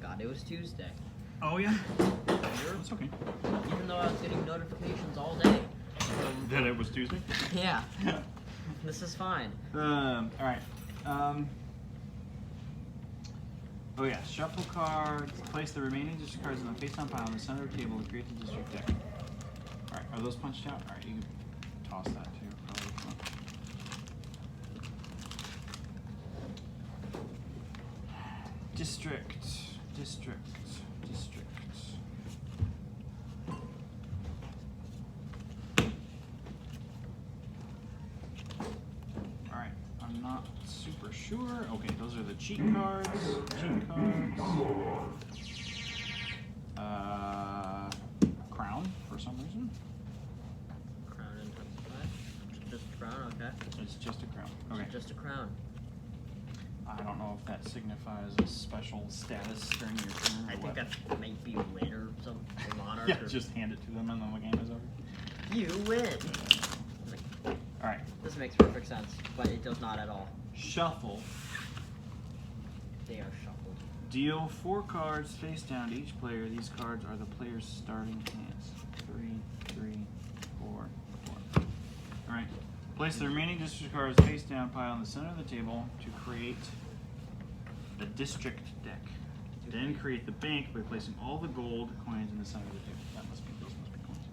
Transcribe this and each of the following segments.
forgot it was Tuesday. Oh yeah? It's okay. Even though I was getting notifications all day. That it was Tuesday? Yeah. This is fine. Alright. Oh yeah, shuffle cards. Place the remaining district cards in the face-down pile in the center of the table to create the district deck. Alright, are those punched out? Alright, you can toss that too. Probably. District. Alright, I'm not super sure. Okay, those are the cheat cards. Crown, for some reason. Crown intensified. Just a crown, okay. It's just a crown. Okay. Just a crown. I don't know if that signifies a special status during your turn. I think that might be later, some monarch. Yeah, just hand it to them and then the game is over. You win. Alright. This makes perfect sense, but it does not at all. Shuffle. They are shuffled. Deal 4 cards face down to each player. These cards are the player's starting hands. 3, 4. Alright. Place the remaining district cards face down pile in the center of the table to create the district deck. Then create the bank by placing all the gold coins in the center of the table. Those must be coins.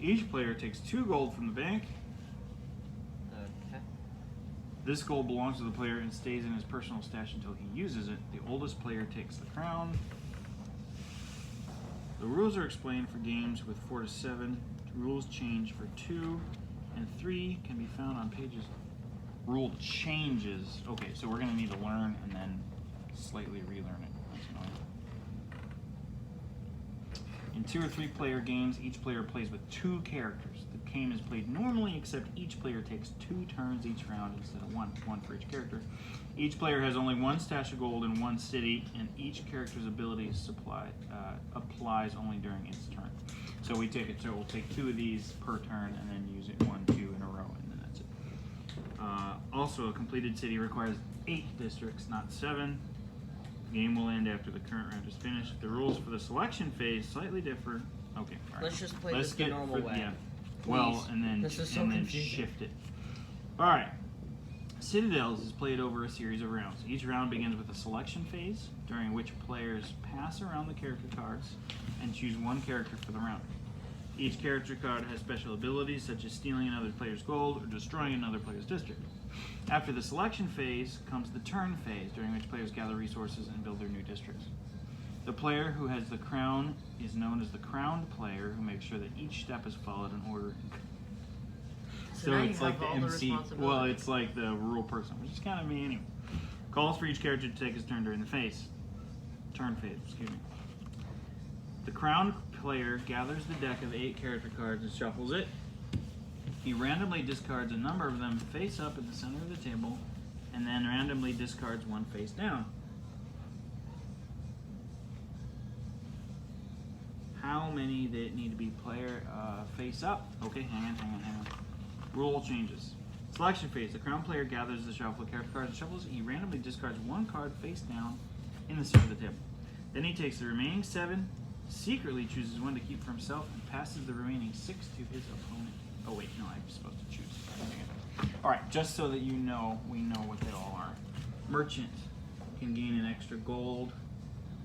Each player takes 2 gold from the bank. Okay. This gold belongs to the player and stays in his personal stash until he uses it. The oldest player takes the crown. The rules are explained for games with 4 to 7. Rules change for 2 and 3 can be found on pages. Rule changes. Okay, so we're going to need to learn and then slightly relearn it. That's annoying. In 2 or 3 player games, each player plays with 2 characters. The game is played normally, except each player takes 2 turns each round instead of one for each character. Each player has only 1 stash of gold in 1 city, and each character's ability applies only during its turn. So we'll take 2 of these per turn and then use it 1, 2 in a row, and then that's it. Also, a completed city requires 8 districts, not 7. The game will end after the current round is finished. The rules for the selection phase slightly differ. Okay, all right. Let's just play this the normal way. Yeah. Please. Well, and then shift it. All right. Citadels is played over a series of rounds. Each round begins with a selection phase, during which players pass around the character cards and choose 1 character for the round. Each character card has special abilities, such as stealing another player's gold or destroying another player's district. After the selection phase comes the turn phase, during which players gather resources and build their new districts. The player who has the crown is known as the crowned player, who makes sure that each step is followed in order. So it's like the MC. Well, it's like the rural person, which is kind of me anyway. Calls for each character to take his turn during the turn phase. Excuse me. The crowned player gathers the deck of 8 character cards and shuffles it. He randomly discards a number of them face up at the center of the table, and then randomly discards 1 face down. How many that need to be player face up? Okay, hang on. Rule changes. Selection phase. The crown player gathers the shuffle of character cards and shuffles. He randomly discards 1 card face down in the center of the table. Then he takes the remaining 7, secretly chooses 1 to keep for himself, and passes the remaining 6 to his opponent. Oh wait, no, I'm supposed to choose. Alright, just so that we know what they all are. Merchant can gain an extra gold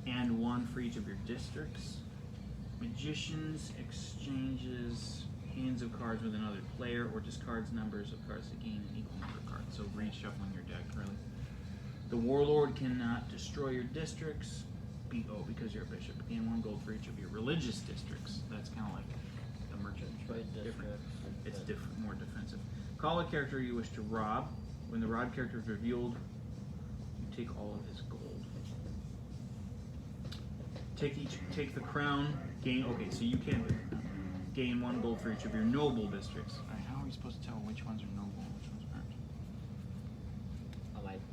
and 1 for each of your districts. Magicians exchanges hands of cards with another player or discards numbers of cards to gain an equal number of cards. So reshuffling your deck, really. The warlord cannot destroy your districts. Because you're a bishop. Gain 1 gold for each of your religious districts. That's kind of like the merchant, but different. It's different, more defensive. Call a character you wish to rob. When the robbed character is revealed, you take all of his gold. Take the crown. Gain. Okay, so you can gain 1 gold for each of your noble districts. Right, how are we supposed to tell which ones are noble and which ones aren't?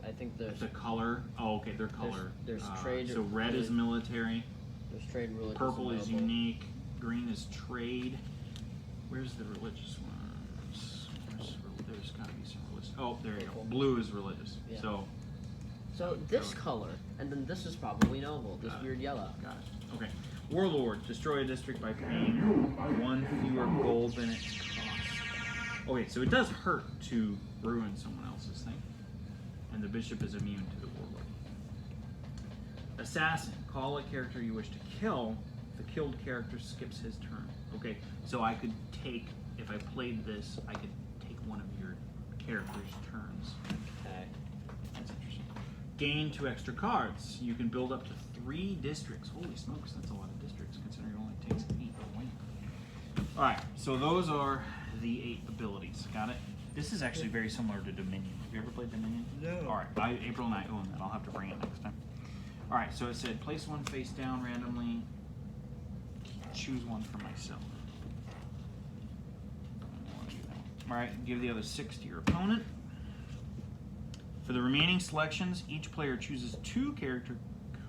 I think there's the color. Oh, okay, their color. There's trade. So red is military. There's trade, religious. Purple is unique. Green is trade. Where's the religious ones? There's got to be some religious. Oh, there you go. Blue is religious. Yeah. So So this color, and then this is probably noble. This weird yellow. Got it. Okay. Warlord, destroy a district by paying 1 fewer gold than it costs. Okay, so it does hurt to ruin someone else's thing. And the bishop is immune to the warlord. Assassin, call a character you wish to kill. The killed character skips his turn. Okay, so I could take, if I played this, I could take one of your character's turns. Okay. That's interesting. Gain 2 extra cards. You can build up to 3 districts. Holy smokes, that's a lot of districts considering it only takes 8 to win. Alright, so those are the 8 abilities. Got it? This is actually very similar to Dominion. Have you ever played Dominion? No. Alright, April and I own that. I'll have to bring it next time. Alright, so it said place one face down randomly. Choose one for myself. Alright, give the other 6 to your opponent. For the remaining selections, each player chooses 2 character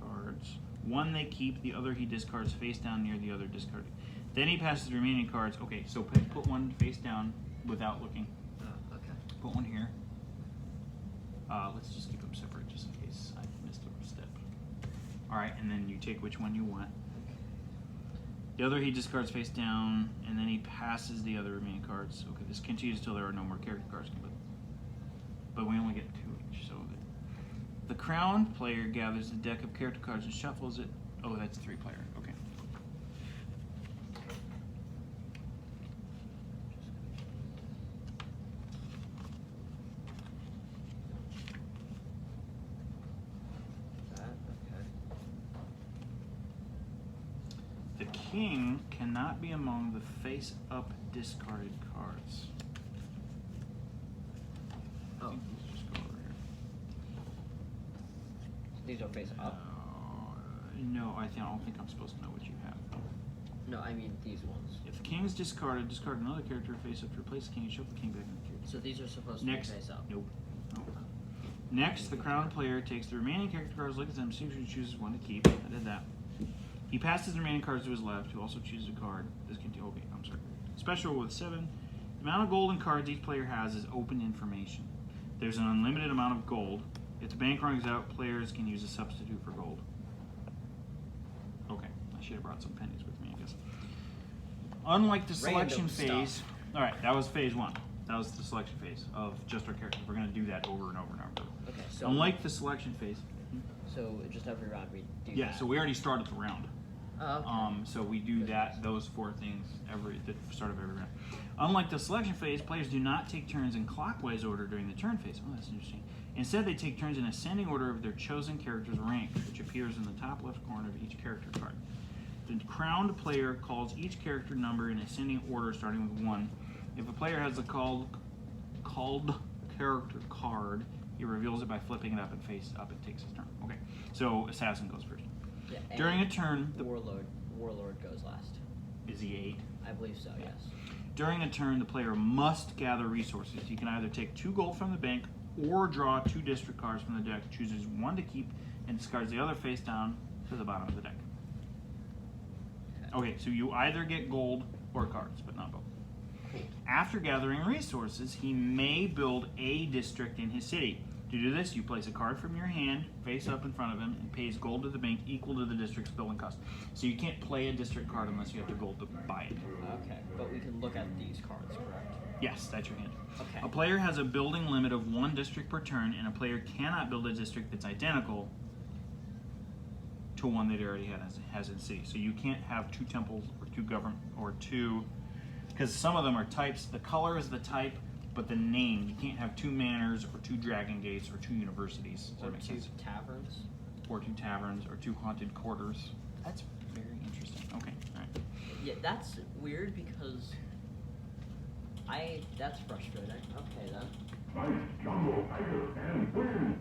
cards. One they keep, the other he discards face down near the other discarded. Then he passes the remaining cards. Okay, so put one face down without looking. Oh, okay. Put one here. Let's just keep them separate just in case I missed a step. Alright, and then you take which one you want. The other he discards face down, and then he passes the other remaining cards. Okay, this continues until there are no more character cards. But we only get 2 each, so the crowned player gathers a deck of character cards and shuffles it. Oh, that's 3-player. Okay. The king cannot be among the face-up discarded cards. Oh. Let's just go over here. These are face up? No, I don't think I'm supposed to know what you have. No, I mean these ones. If the king is discarded, discard another character face up to replace the king and shuffle the king back in the queue. So these are supposed to Next. be face up? Nope. Nope. Next, the crowned player takes the remaining character cards, looks at them, sees who chooses one to keep. I did that. He passes the remaining cards to his left, who also chooses a card. This can okay, I'm sorry. Special with 7. The amount of golden cards each player has is open information. There's an unlimited amount of gold. If the bank runs out, players can use a substitute for gold. Okay, I should have brought some pennies with me, I guess. Unlike the selection phase, alright, that was phase 1. That was the selection phase of just our characters. We're going to do that over and over and over. Okay, so unlike the selection phase. So just every round we do Yeah, that. so we already started the round. Oh, okay. So we do those 4 things at the start of every round. Unlike the selection phase, players do not take turns in clockwise order during the turn phase. Oh, that's interesting. Instead, they take turns in ascending order of their chosen character's rank, which appears in the top left corner of each character card. The crowned player calls each character number in ascending order, starting with 1. If a player has a called character card, he reveals it by flipping it up and face up and takes his turn. Okay, so assassin goes first. Yeah, During a turn, the warlord goes last. is he 8? I believe so, yes. During a turn, the player must gather resources. He can either take 2 gold from the bank or draw 2 district cards from the deck, chooses one to keep, and discards the other face down to the bottom of the deck. Okay, so you either get gold or cards, but not both. After gathering resources, he may build a district in his city. To do this, you place a card from your hand face up in front of him and pays gold to the bank equal to the district's building cost. So you can't play a district card unless you have the gold to buy it. Okay, but we can look at these cards, correct? Yes, that's your hand. Okay. A player has a building limit of 1 district per turn, and a player cannot build a district that's identical to one that he already has in city. So you can't have 2 temples or 2 government or 2, because some of them are types. The color is the type, but the name, you can't have 2 manors or 2 dragon gates or 2 universities. Does that make sense? 2 taverns? Or 2 taverns or 2 haunted quarters. That's very interesting. Okay, all right. Yeah, that's weird because that's frustrating. Okay then.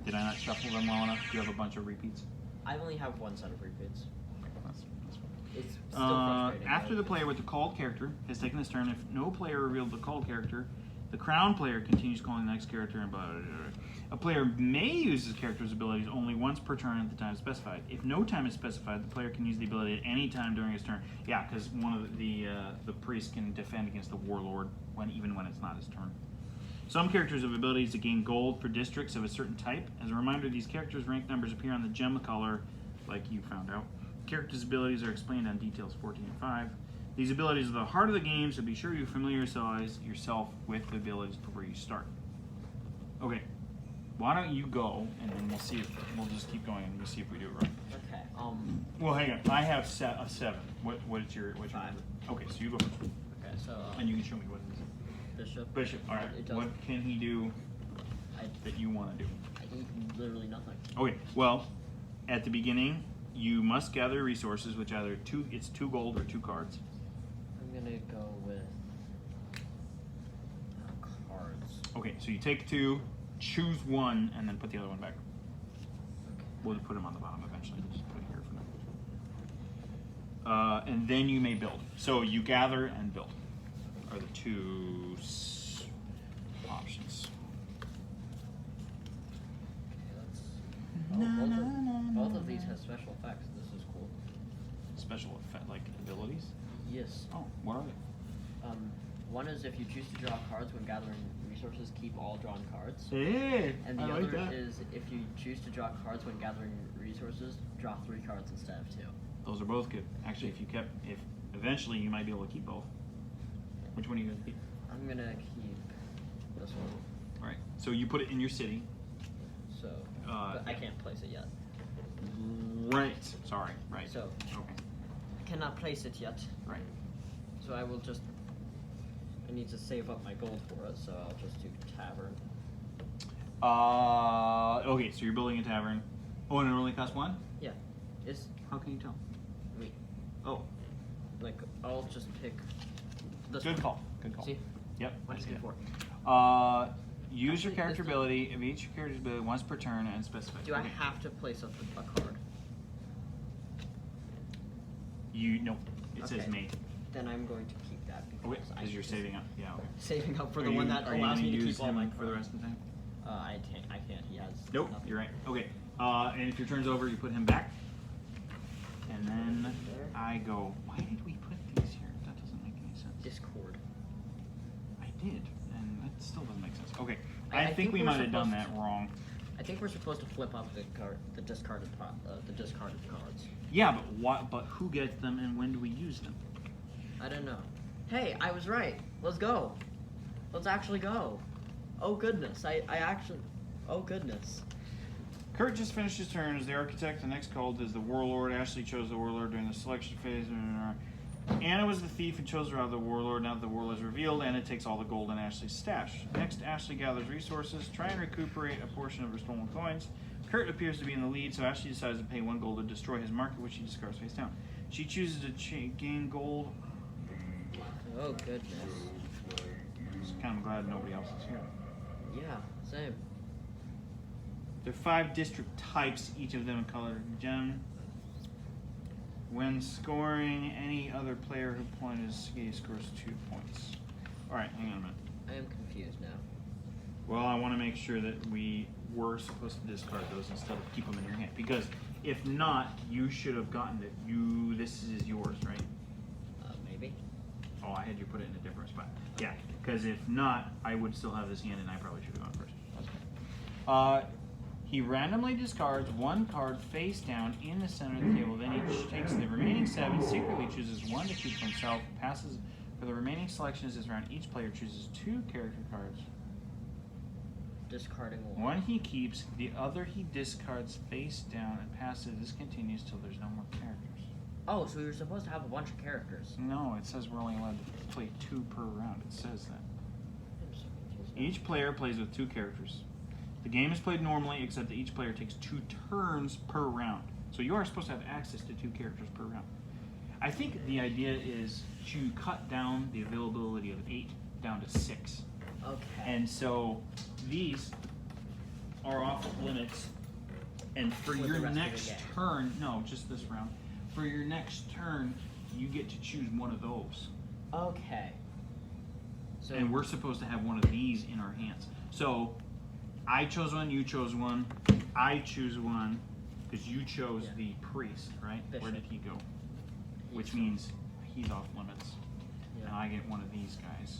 Did I not shuffle them well enough? Do you have a bunch of repeats? I only have 1 set of repeats. That's It's still frustrating. after the player with the called character has taken his turn, if no player revealed the called character, the crown player continues calling the next character and blah, blah, blah, blah. A player may use his character's abilities only once per turn at the time specified. If no time is specified, the player can use the ability at any time during his turn. Yeah, because one of the priest can defend against the warlord even when it's not his turn. Some characters have abilities to gain gold for districts of a certain type. As a reminder, these characters' rank numbers appear on the gem color, like you found out. Characters' abilities are explained on details 14 and 5. These abilities are the heart of the game, so be sure you familiarize yourself with the abilities before you start. Okay, why don't you go, and then we'll see if we'll just keep going and we'll see if we do it right. Okay. Well, hang on. I have a 7. What's your 5. number? Okay, so you go first. Okay, so And you can show me what it is. Bishop. Bishop. All right. It does- What can he do that you want to do? Literally nothing. Okay. Well, at the beginning, you must gather resources, which either it's 2 gold or 2 cards. I'm gonna go with cards. Okay. So you take 2, choose 1, and then put the other one back. Okay. We'll put them on the bottom eventually. Just put it here for now. And then you may build. So you gather and build are the 2 options. Both of these have special effects. This is cool. Special effect, like abilities? Yes. Oh, what are they? One is if you choose to draw cards when gathering resources, keep all drawn cards. Hey, And the I other like that. is if you choose to draw cards when gathering resources, draw 3 cards instead of 2. Those are both good. Actually, if eventually you might be able to keep both. Which one are you going to keep? I'm gonna keep this one. All right. So you put it in your city. So, but I can't place it yet. Right. Sorry. Right. So, okay. I cannot place it yet. Right. So I will just. I need to save up my gold for it, so I'll just do tavern. Okay. So you're building a tavern. Oh, and it only costs 1? Yeah. It's. How can you tell? Wait. Oh. Like, I'll just pick. This Good one. call. Good call. See? Yep. What is it for? Use your Actually, character this- ability of each character's ability once per turn and specify. Do I Okay. have to place a card? No. It says Okay. may. Then I'm going to keep that Okay, because because you're saving up. Yeah. Okay. saving up for Are the one you- that are you allows gonna me to use keep all my him for the cards. rest of the time? I can't. He has. Nope. nothing. You're right. Okay. And if your turn's over, you put him back. And then There. I go. Why did we put these here? That doesn't make any sense. Discord. I did, and that still doesn't make sense. Okay. I I think think we we're might have done supposed that wrong. I think we're supposed to flip up the discarded cards. Yeah, but what? But who gets them, and when do we use them? I don't know. Hey, I was right. Let's go. Let's actually go. Oh goodness. I actually. Oh goodness. Kurt just finished his turn as the architect. The next called is the warlord. Ashley chose the warlord during the selection phase. Anna was the thief and chose the warlord. Now that the warlord is revealed, Anna takes all the gold in Ashley's stash. Next, Ashley gathers resources, try and recuperate a portion of her stolen coins. Kurt appears to be in the lead, so Ashley decides to pay 1 gold to destroy his market, which she discards face down. She chooses to gain gold. Oh goodness. Just kind of glad nobody else is here. Yeah. Same. There are 5 district types, each of them a colored gem. When scoring, any other player who pointed scores 2 points. Alright, hang on a minute. I am confused now. Well, I want to make sure that we were supposed to discard those instead of keep them in your hand. Because if not, you should have gotten it. This is yours, right? Maybe. Oh, I had you put it in a different spot. Yeah, because if not, I would still have this hand and I probably should have gone first. Okay. He randomly discards 1 card face down in the center of the table. Then he takes the remaining 7, secretly chooses 1 to keep for himself, passes for the remaining selections this round. Each player chooses 2 character cards. Discarding 1. 1 he keeps, the other he discards face down and passes. This continues till there's no more characters. Oh, so we were supposed to have a bunch of characters. No, it says we're only allowed to play 2 per round. It says that. I'm so confused now. Each player plays with 2 characters. The game is played normally, except that each player takes 2 turns per round. So you are supposed to have access to 2 characters per round. I think the idea is to cut down the availability of 8 down to 6. Okay. And so these are off limits. And for For the your rest of the next game. turn, no, just this round. For your next turn, you get to choose one of those. Okay. So And we're supposed to have one of these in our hands. So I chose 1, you chose 1, I choose 1, because you chose the priest, right? Bishop. Where did he go? Which He's- means he's off limits. Yeah. And I get one of these guys.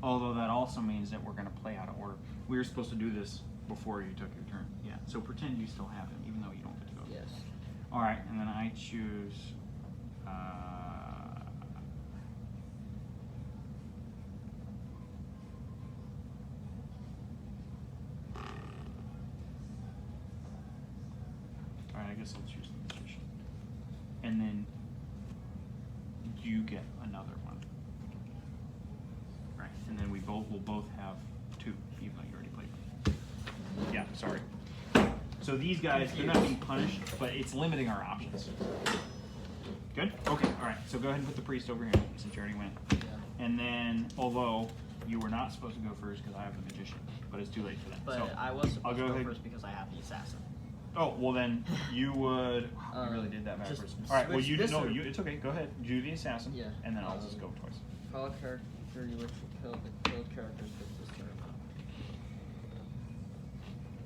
Although that also means that we're going to play out of order. We were supposed to do this before you took your turn. Yeah. So pretend you still have him, even though you don't get to go. Yes. All right, and then I choose. All right, I guess I'll choose the magician, and then you get another one. Right, and then will both have 2, even though you already played them. Yeah, sorry. So these guys, they're not being punished, but it's limiting our options. Good? Okay, all right. So go ahead and put the priest over here since you already went. Yeah. And then, although you were not supposed to go first because I have the magician, but it's too late for that. But so I was supposed to go ahead. first because I have the assassin. Oh, well then you would. Wow, you really did that backwards. All right. Well, you no. You. It's okay. Go ahead. Do the assassin. Yeah. And then I'll just go twice. Call a character you wish to kill. The killed characters gets this turn.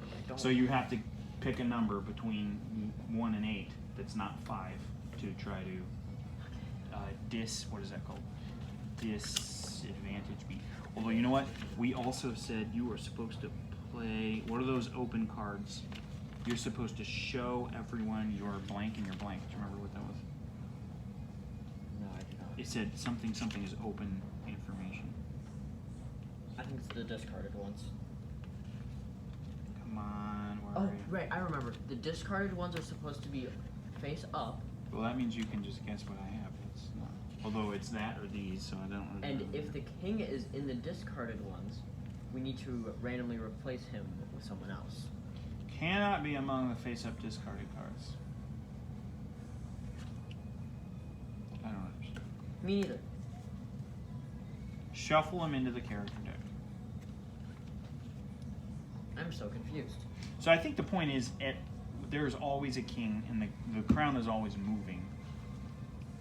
I don't. So you have to pick a number between 1 and 8 that's not 5 to try to what is that called? Disadvantage beat. Although you know what? We also said you were supposed to play. What are those open cards? You're supposed to show everyone your blank and your blank. Do you remember what that was? No, I do not. It said something is open information. I think it's the discarded ones. Come on, where Oh, are you? right, I remember. The discarded ones are supposed to be face up. Well, that means you can just guess what I have. It's not. Although it's that or these, so I don't really And remember. if the king is in the discarded ones, we need to randomly replace him with someone else. Cannot be among the face-up discarded cards. I don't understand. Me neither. Shuffle them into the character deck. I'm so confused. So I think the point is, there's always a king, and the crown is always moving.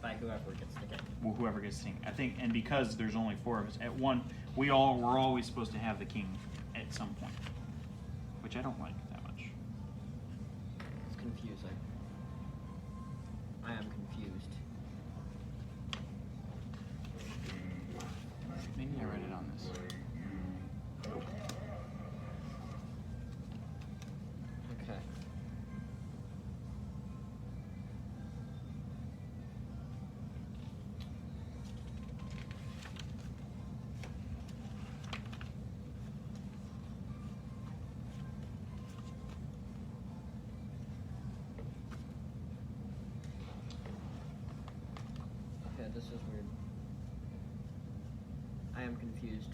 By whoever gets the king. Well, whoever gets the king. I think, and because there's only 4 of us, at one, we're always supposed to have the king at some point, which I don't like that much. It's confusing. I am confused. Maybe I read it on this. Okay. Okay, this is weird. I am confused.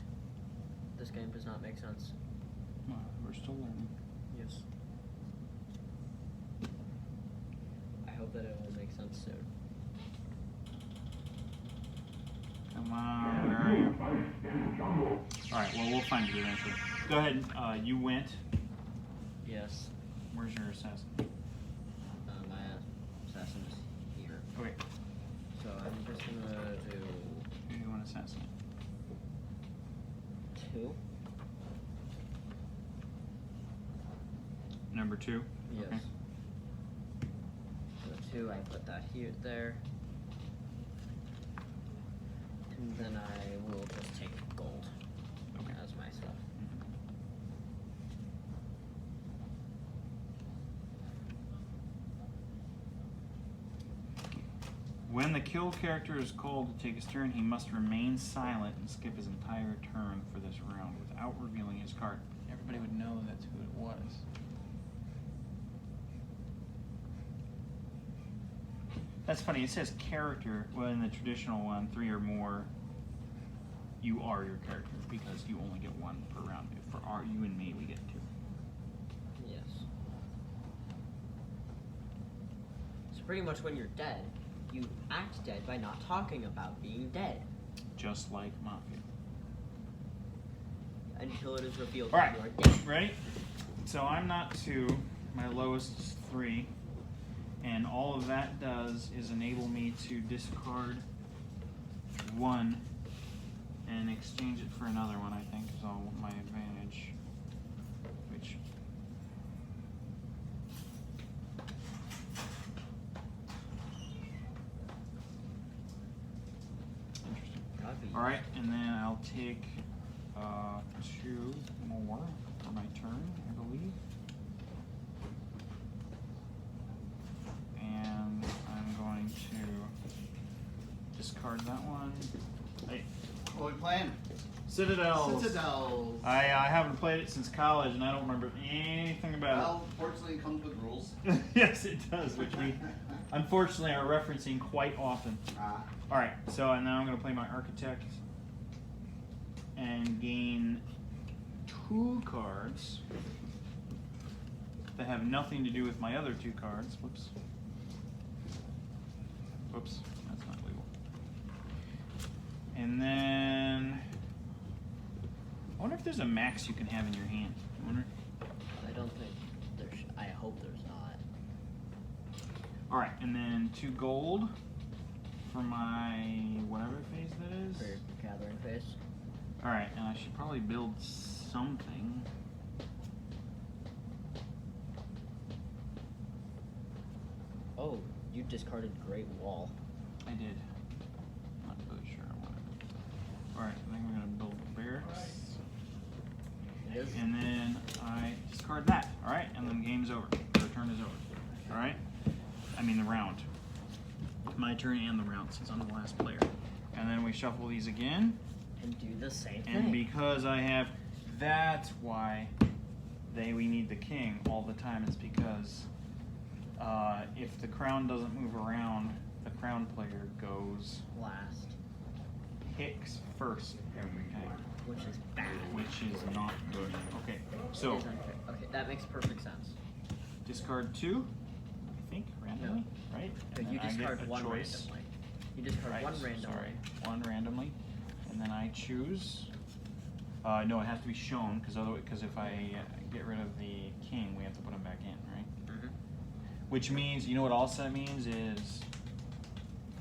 This game does not make sense. Well, we're still learning. Yes. I hope that it will make sense soon. Come on, where are you? Alright, well, we'll find you eventually. Go ahead, you went. Yes. Where's your assassin? My assassin is here. Okay, So I'm just gonna do who do you want to assassinate? 2. Number 2? Yes. Okay. So 2, I put that there. And then I will just take gold Okay. as my stuff. When the kill character is called to take his turn, he must remain silent and skip his entire turn for this round without revealing his card. Everybody would know that's who it was. That's funny. It says character. Well, in the traditional one, 3 or more, you are your character because you only get 1 per round. For you and me, we get 2. Yes. So pretty much when you're dead, you act dead by not talking about being dead Just like Mafia. until it is revealed All right, that you are dead. ready? So I'm not 2. My lowest is 3. And all of that does is enable me to discard 1 and exchange it for another one, I think, is all my advantage. Which... Interesting. That'd be- Alright, and then I'll take 2 more for my turn, I believe. And I'm going to discard that one. Hey, What are we playing? Citadels. Citadels. I haven't played it since college, and I don't remember anything about Well, fortunately, it comes with rules. it. Yes, it does, which we unfortunately are referencing quite often. All right, so and now I'm going to play my architect and gain 2 cards that have nothing to do with my other 2 cards. Whoops. Whoops, that's not legal. And then I wonder if there's a max you can have in your hand. I wonder. I don't think there's. I hope there's not. All right, and then 2 gold for my whatever phase that is. For your gathering phase. All right, and I should probably build something. Oh, you discarded Great Wall. I did. Not really sure I want it. All right, I think we're gonna build barracks. It is. And then I discard that, all right? And then game's over, the turn is over, all right? I mean the round. My turn and the round since I'm the last player. And then we shuffle these again. And do the same thing. And because I have, that's why we need the king all the time. It's because if the crown doesn't move around, the crown player goes Last. picks first every time. Which is bad. Which is not good. Okay, It so is unfair. Okay, that makes perfect sense. discard 2, I think, randomly, right? So And you then I get discard a 1 choice. randomly. You discard Right, 1 randomly. sorry, 1 randomly, and then I choose. No, it has to be shown because if I get rid of the king, we have to put him back in, right? Mm-hmm. Which means, you know what also that means is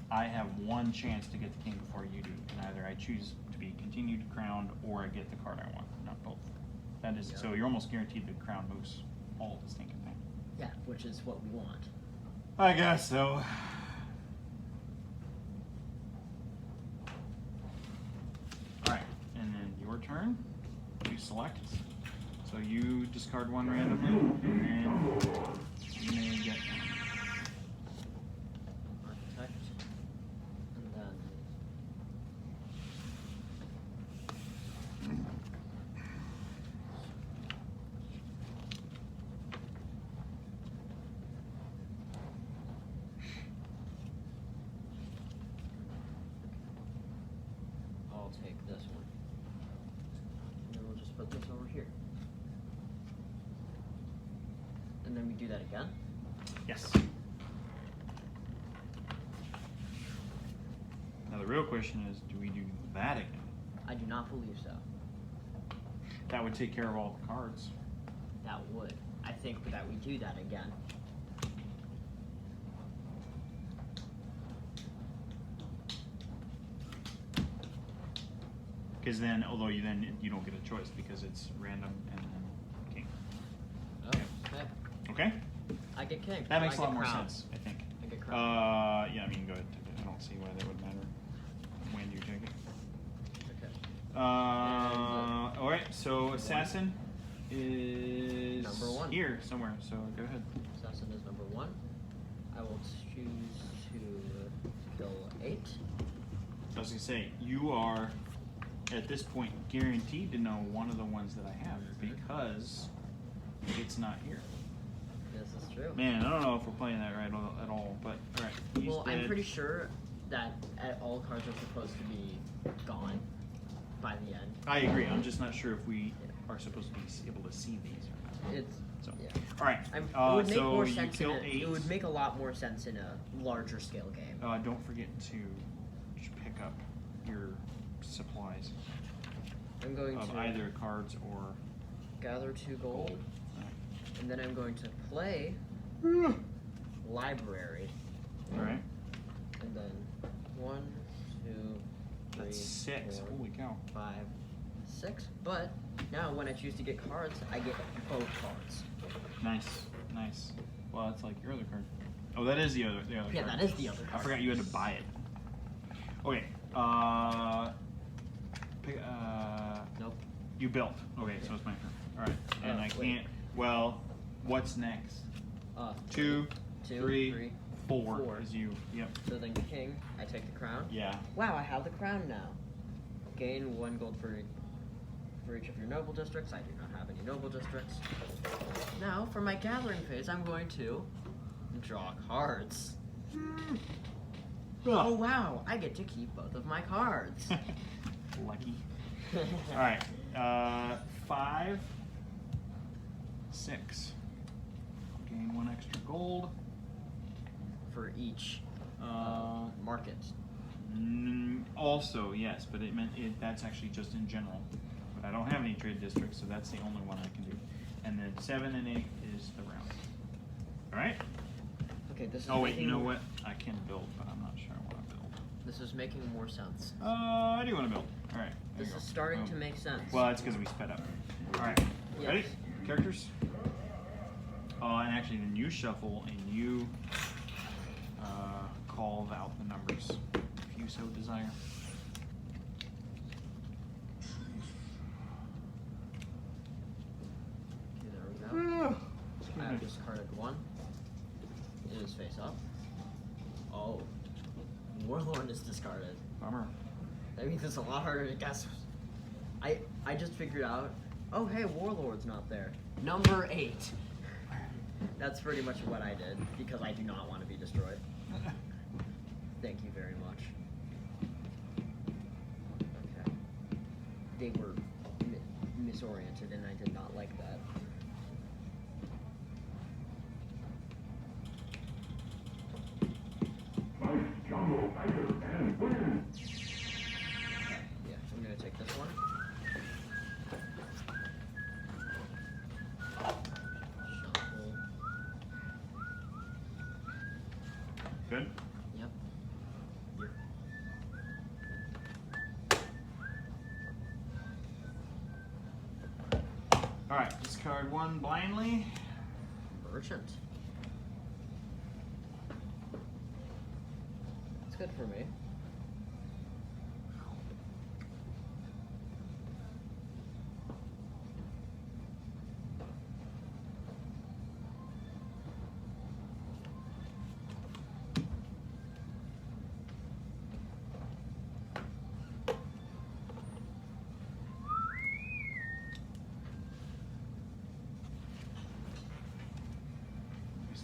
I have 1 chance to get the king before you do, and either I choose to be continued crowned or I get the card I want, not both. That is, Yeah. so you're almost guaranteed the crown moves all the stinking thing. Yeah, which is what we want. I guess so. Alright, and then your turn. You select. So you discard 1 randomly, and you may get Architect. And then I'll take this one. And then we'll just put this over here. And then we do that again. yes. Now the real question is, do we do that again? I do not believe so. That would take care of all the cards. That would. I think that we do that again. Because then, although you don't get a choice because it's random and then king. Okay. Okay? I get king. That makes I a lot get more crown. sense, I think. I get crown. Yeah, I mean, go ahead. I don't see why that would matter when you take it. Okay. All right, so assassin is Number 1. here somewhere. So go ahead. Assassin is number 1. I will choose to kill 8. I was gonna say you are at this point guaranteed to know one of the ones that I have because it's not here. This is true. Man, I don't know if we're playing that right at all, but all right. He's Well, I'm dead. pretty sure that all cards are supposed to be gone by the end. I agree. I'm just not sure if we are supposed to be able to see these or not. It's So, yeah. all right. It would make so more you sense. kill 8. It would make a lot more sense in a larger scale game. Don't forget to pick up your supplies I'm going of to either cards or gather 2 gold, gold. and then I'm going to play library, All right. and then 1, 2, 3, That's 6. 4, Holy cow. 5, 6. But now when I choose to get cards, I get both cards. Nice. Nice. Well, that's like your other card. Oh, that is the other Yeah, card. that is the other I card. forgot you had to buy it. Okay. Nope. You built. Okay, so it's my turn. All right, and I wait. can't. Well, what's next? 2, Two, 3, three, 4. four. Is you? Yep. So then king, I take the crown. Yeah. Wow, I have the crown now. Gain 1 gold for each of your noble districts. I do not have any noble districts. Now, for my gathering phase, I'm going to draw cards. Oh wow, I get to keep both of my cards. Lucky. All right. 5, 6. Gain 1 extra gold. For each market. Also, yes, but that's actually just in general. But I don't have any trade districts, so that's the only one I can do. And then 7 and 8 is the round. All right. Okay, this is. Oh wait, making, you know what? I can build, but I'm not sure I want to build. This is making more sense. I do want to build. All right. there This you is go. starting Boom. to make sense. Well, that's because we sped up. All right. Yes. Ready? Characters. And actually, then you shuffle and you call out the numbers if you so desire. Okay, there we go. I have discarded 1. It is face up. Oh. Warlord is discarded. Bummer. That means it's a lot harder to guess. I just figured out, oh hey, Warlord's not there. Number 8. That's pretty much what I did, because I do not want to be destroyed. Thank you very much. Okay. They were misoriented, and I did not like that. Yeah, I'm gonna take this one. Shuffle. Good. Yep. All right. Discard 1 blindly. Merchant. That's good for me.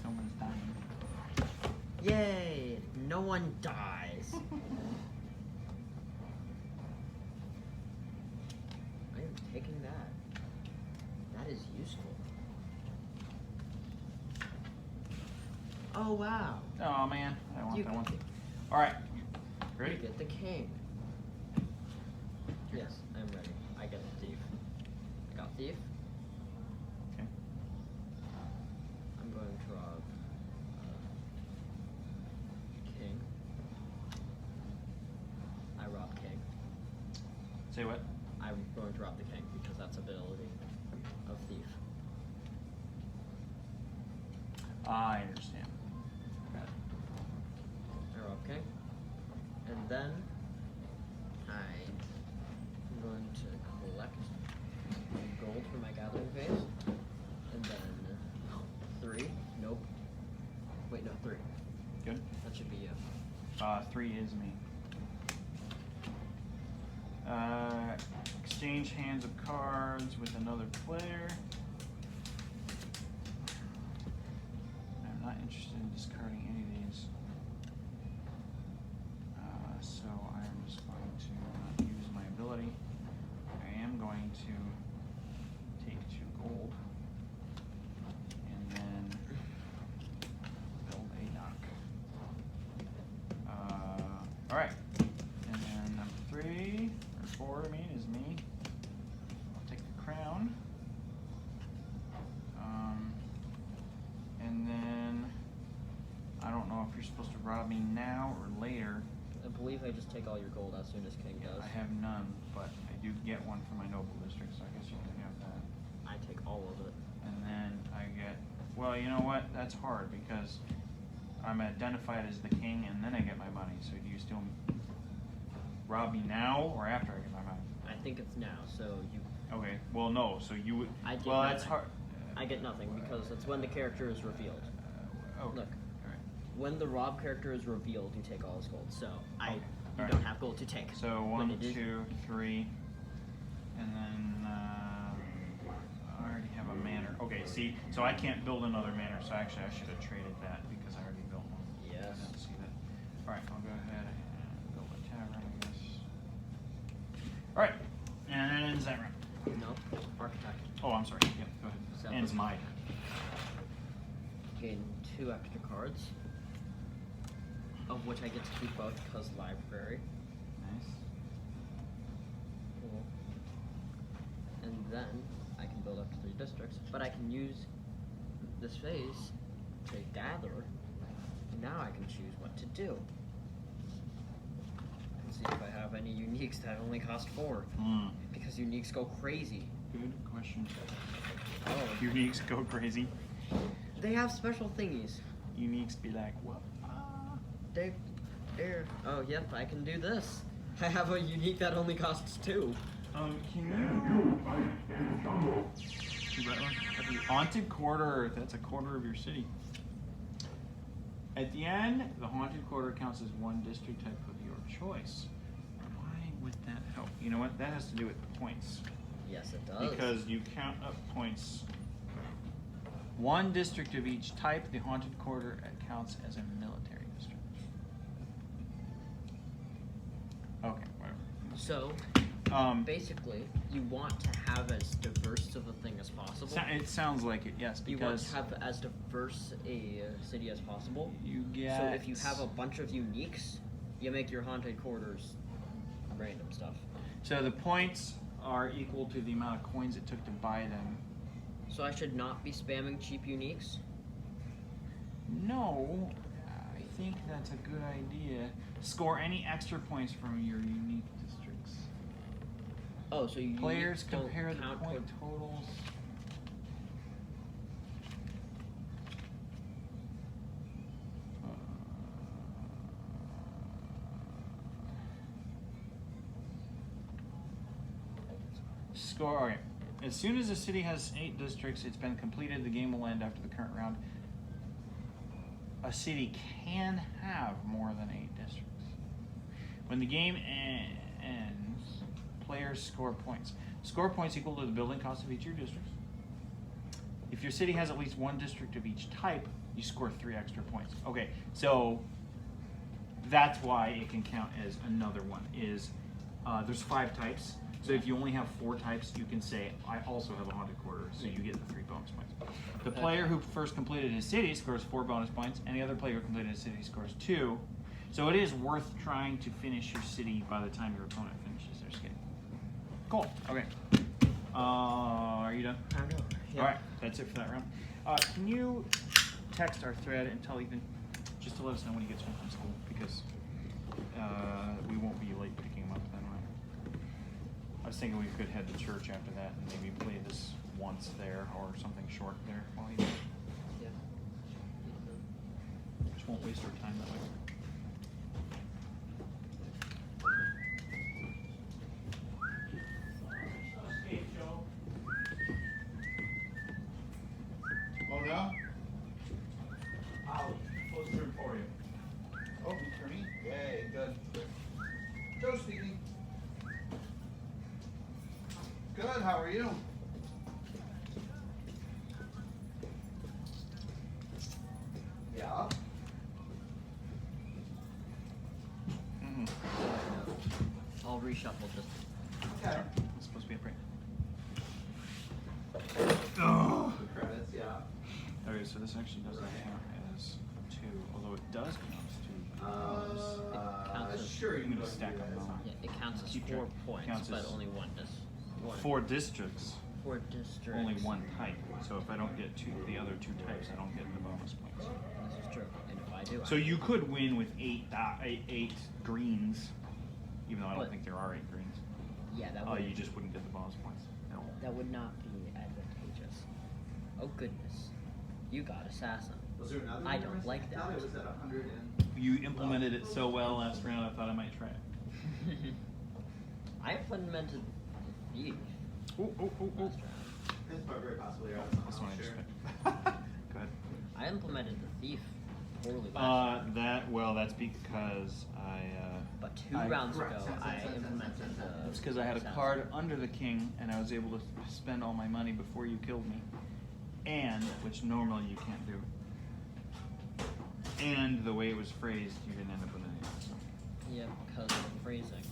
Someone's dying. Yay! No one dies. I am taking that. That is useful. Oh wow! Oh man, I want You that get one. the- All right. You Ready? get the king. Yes, I'm ready. I get the thief. I got thief. Okay. I'm going to rob king. I rob king. Say what? I'm going to rob the king because that's ability of thief. I understand. Got it. I rob king. And then I'm going to collect gold for my gathering phase. And then 3. Nope. Wait, no, 3. Good. That should be you. 3 is me. Exchange hands of cards with another player. I'm not interested in discarding any of these. So I'm just going to not use my ability. I am going to take 2 gold. And then build a dock. Alright. And then number 3, or 4 I mean, is me. I'll take the crown. And then I don't know if you're supposed to rob me now or later. I believe I just take all your gold as soon as king does. I have none, but I do get one for my noble district, so I guess you can have that. I take all of it. And then I get, well, you know what? That's hard because I'm identified as the king, and then I get my money. So do you still rob me now or after I get my money? I think it's now, so you Okay. Well, no. So you would. I get Well, that's nothing. hard. I get nothing because it's when the character is revealed. Okay. Look. Alright. When the Rob character is revealed, you take all his gold. So you Alright. don't have gold to take. So When 1, it is- 2, 3, and then I already have a manor. Okay. See, so I can't build another manor. So actually, I should have traded that because I already built one. Yes. I didn't see that. All right. I'll go ahead and build a tavern, I guess. All right. And that ends that round. No. Architect. Oh, I'm sorry. Yep. Go ahead. Seven. Ends my turn. Gain 2 extra cards. Of which I get to keep both because library. Nice. Cool. And then I can build up to 3 districts, but I can use this phase to gather. And now I can choose what to do. And see if I have any uniques that only cost 4. Hmm. Because uniques go crazy. Good question. Oh. Uniques go crazy. They have special thingies. Uniques be like, what? They're, oh, yep, I can do this. I have a unique that only costs 2. Can you write one? Haunted quarter, that's a quarter of your city. At the end, the haunted quarter counts as 1 district type of your choice. Why would that help? You know what? That has to do with points. Yes, it does. Because you count up points. 1 district of each type, the haunted quarter counts as a military district. Okay, whatever. So, basically, you want to have as diverse of a thing as possible. It sounds like it, yes, You want because to have as diverse a city as possible. you get. So if you have a bunch of uniques, you make your haunted quarters random stuff. So the points are equal to the amount of coins it took to buy them. So I should not be spamming cheap uniques? No, I think that's a good idea. Score any extra points from your unique districts. Oh, so you Players don't compare the count point totals. Score. Okay. As soon as a city has 8 districts, it's been completed. The game will end after the current round. A city can have more than 8 districts. When the game ends, players score points. Score points equal to the building cost of each of your districts. If your city has at least 1 district of each type, you score 3 extra points. Okay, so that's why it can count as another one. There's 5 types. So if you only have 4 types, you can say, I also have a haunted quarter, so you get the 3 bonus points. The player who first completed his city scores 4 bonus points, and the other player who completed his city scores 2. So it is worth trying to finish your city by the time your opponent finishes their city. Cool. Okay. Are you done? I don't know. Yeah. All right. That's it for that round. Can you text our thread and tell Ethan just to let us know when he gets home from school, because we won't be late picking him up then, right? I was thinking we could head to church after that and maybe play this once there or something short there while he's there. Yeah. Just won't waste our time that way. Hey, Joe. Oh no? I'll close the room for you. Oh, for me? Yay, good. Joe speaking. Good, how are you? Yeah? I'll reshuffle just. Okay. It's supposed to be a break. Credits, yeah. Okay, so this actually doesn't count as 2, although it does count as 2 because Sure, you I'm can gonna go stack and do them that, it's all. fine. Yeah, it counts as Keep 4 track. points, Counts but as only one 4 districts, 4 districts. only 1 type. So if I don't get the other 2 types, I don't get the bonus points. This is true. And if I do, So you could win with 8 greens, even though I don't But- think there are 8 greens. Yeah, that would. You just wouldn't get the bonus points. No. That would not be advantageous. Oh goodness, you got assassin. Was there another I one don't you like I that. thought it was at 100 and... You implemented it so well last round, I thought I might try it. I implemented thief. Oh, oh, oh, oh. last round. It's very possibly right. This one I just picked. Go ahead. I implemented the thief poorly last round. Well, that's because But two I- rounds correct. ago, Sense, I sense, sense, implemented sense, sense. It's because I had a assassin. card under the king, and I was able to spend all my money before you killed me. And, which normally you can't do. And the way it was phrased, you didn't end up with any of it. So. Yeah, because of the phrasing.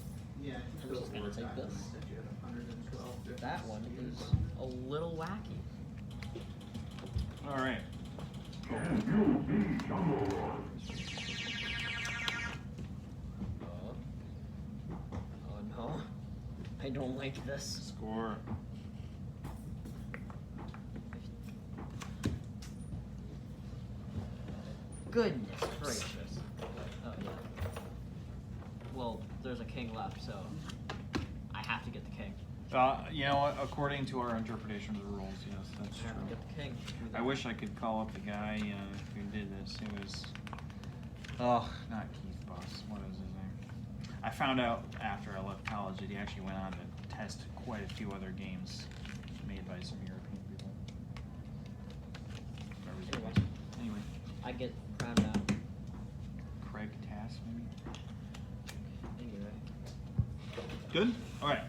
Yeah, I'm just gonna take this. You have 112. That one is a little wacky. All right. Oh no. I don't like this. Score. Goodness gracious. Oh yeah. Well, there's a king left, so I have to get the king. You know what? According to our interpretation of the rules, yes, that's I have to true. get the king. I wish I could call up the guy who did this. It was, oh, not Keith Boss. What is his name? I found out after I left college that he actually went on to test quite a few other games made by some European people. Anyway, I get crowned out. Craig Tass, maybe. Anyway. Good. All right.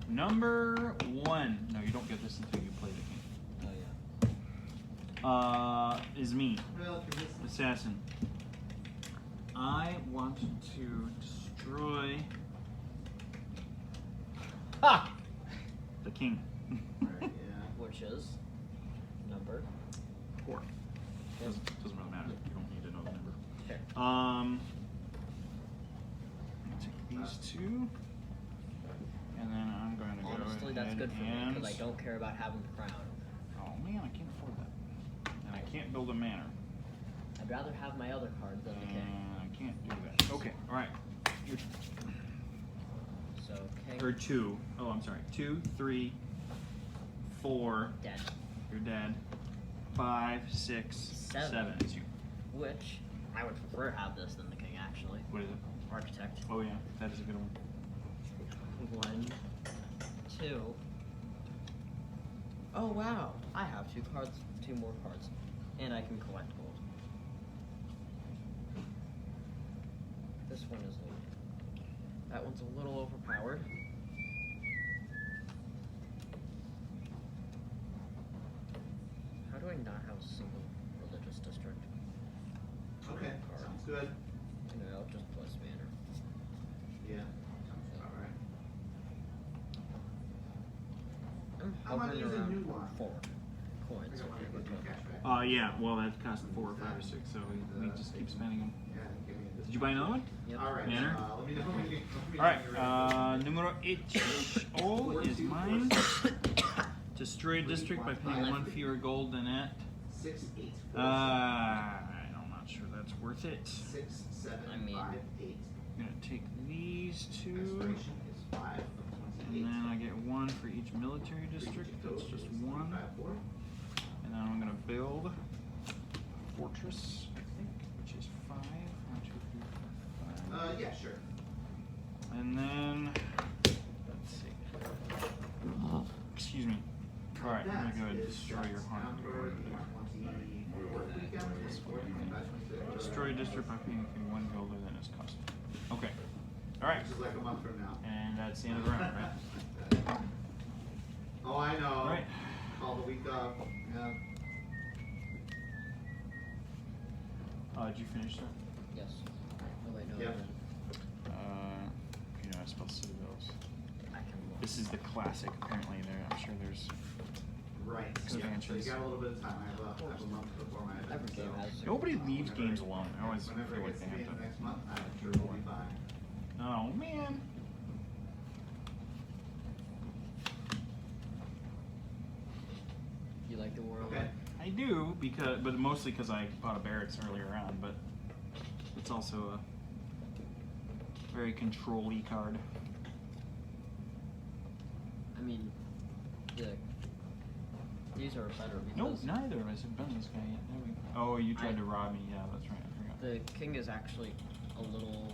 Number 1. No, you don't get this until you play the game. Oh yeah. Is me. Well, if you're listening. Assassin. I want to destroy the king. Right, yeah. Which is number 4. Doesn't really matter. You don't need to know the number. here. I'm gonna take these two, and then I'm going to go Honestly, that's ahead good for me and... because I don't care about having the crown. Oh man, I can't afford that. And I can't build a manor. I'd rather have my other card than the king. And I can't do that. Okay, all right. Your So king or 2. Oh, I'm sorry. 2, 3, 4. dead. You're dead. 5, 6, 7 is you. Which I would prefer to have this than the king actually. What is it? Architect. Oh yeah, that is a good one. 1, 2. Oh wow! I have 2 cards, 2 more cards, and I can collect gold. This one is low. That one's a little overpowered. How do I not have a single religious district? Okay, sounds good. Anyway, I'll just plus manor. Yeah, sounds about right. I'm How about hovering using around new one? 4 coins. I got money for the cash back. Yeah, well that cost 4 or 5 or 6, so we just keep spending them. Yeah, give me this. Did you buy another one? Yep. All right. Manor? Let me know when you. Alright, numero 8 is mine. Destroy district by paying 1 fewer gold than it. 6, 8, 4, I'm not sure that's worth it. 6, 7, I mean- 5, 8. I'm gonna take these 2, Expiration is 5 of and 28. then I get 1 for each military district. That's just 1. And then I'm gonna build a fortress, I think, which is 5. 1, 2, 3, 4, 5. Yeah, sure. And then, let's see. Excuse me. All right, I'm gonna go ahead and destroy your home. Destroy district by paying 1 gold than its cost. Okay. All right. Which is like a month from now. And that's the end of the round, right? Oh, I know. All right. Call the week off. Yeah. Did you finish that? Yes. Oh wait, no. Yep. I didn't. You know, I spelled Citadels. I can look. This is the classic, apparently. I'm sure there's. Right. Yeah, so you Expansions. got a little bit of time. I have a month before my event. Every game has. Nobody leaves games alone. I always Whenever feel it like gets they to the have end of to. next month, I'm sure we'll be fine. Oh man. You like the war? Okay. I do but mostly because I bought a barracks earlier on. But it's also a very control-y card. I mean, yeah. These are better because Nope, neither of us have done this guy yet. Have we? Oh, you tried to rob me. Yeah, that's right. I forgot. the king is actually a little